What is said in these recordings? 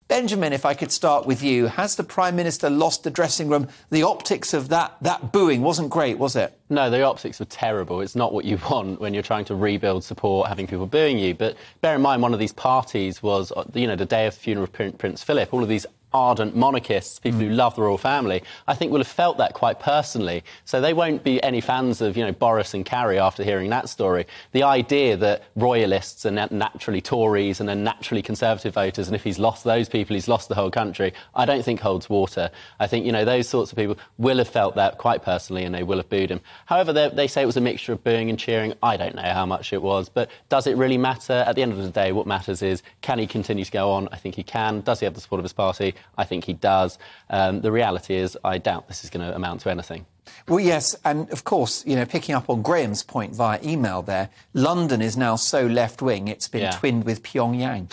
Benjamin, if I could start with you, has the Prime Minister lost the dressing room? The optics of that booing wasn't great, was it? No, the optics were terrible. It's not what you want when you're trying to rebuild support, having people booing you. But bear in mind, one of these parties was, the day of the funeral of Prince Philip. All of these ardent monarchists, people who love the royal family, I think will have felt that quite personally. So they won't be any fans of, Boris and Carrie after hearing that story. The idea that royalists are naturally Tories and are naturally Conservative voters, and if he's lost those people, he's lost the whole country, I don't think holds water. I think, those sorts of people will have felt that quite personally and they will have booed him. However, they say it was a mixture of booing and cheering. I don't know how much it was, but does it really matter? At the end of the day, what matters is, can he continue to go on? I think he can. Does he have the support of his party? I think he does. The reality is, I doubt this is going to amount to anything. Well, yes, and of course, picking up on Graham's point via email there, London is now so left-wing, it's been twinned with Pyongyang.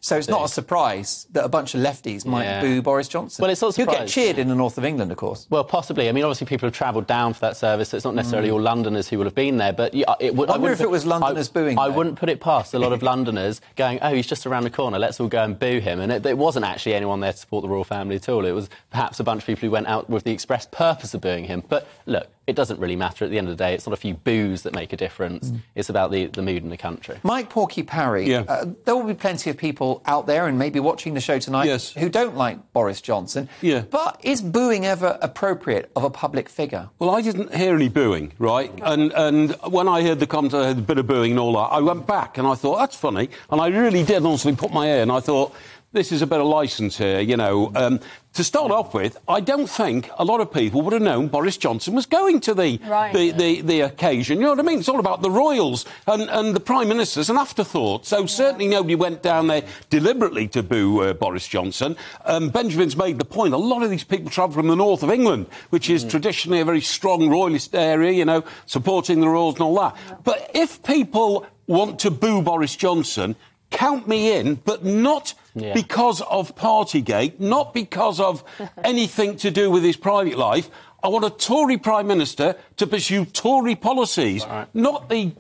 So it's not a surprise that a bunch of lefties might boo Boris Johnson. Well, it's not a surprise. He'll get cheered in the north of England, of course. Well, possibly. I mean, obviously people have travelled down for that service, so it's not necessarily all Londoners who will have been there, but I wonder if it was Londoners booing. I wouldn't put it past a lot of Londoners going, oh, he's just around the corner, let's all go and boo him. And it wasn't actually anyone there to support the royal family at all. It was perhaps a bunch of people who went out with the express purpose of booing him. But look, it doesn't really matter. At the end of the day, it's not a few boos that make a difference. It's about the mood in the country. Mike Parry, there will be plenty of people out there and maybe watching the show tonight who don't like Boris Johnson. But is booing ever appropriate of a public figure? Well, I didn't hear any booing, right? And when I heard the comments, I heard a bit of booing and all that, I went back and I thought, that's funny. And I really did honestly put my ear and I thought, this is a bit of licence here, To start off with, I don't think a lot of people would have known Boris Johnson was going to the occasion. You know what I mean? It's all about the royals and the Prime Minister's an afterthought. So certainly nobody went down there deliberately to boo Boris Johnson. Benjamin's made the point. A lot of these people travel from the north of England, which is traditionally a very strong royalist area, supporting the royals and all that. But if people want to boo Boris Johnson, count me in, but not because of Partygate, not because of anything to do with his private life. I want a Tory Prime Minister to pursue Tory policies, not the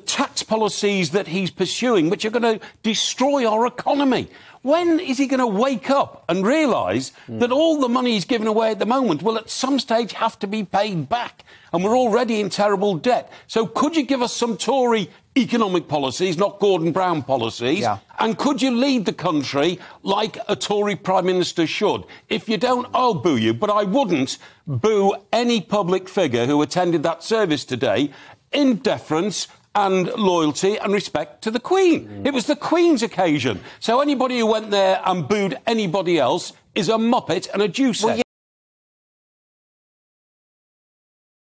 tax policies that he's pursuing, which are going to destroy our economy. When is he going to wake up and realise that all the money he's giving away at the moment will at some stage have to be paid back? And we're already in terrible debt. So could you give us some Tory economic policies, not Gordon Brown policies? And could you lead the country like a Tory Prime Minister should? If you don't, I'll boo you. But I wouldn't boo any public figure who attended that service today in deference and loyalty and respect to the Queen. It was the Queen's occasion. So anybody who went there and booed anybody else is a muppet and a juicer.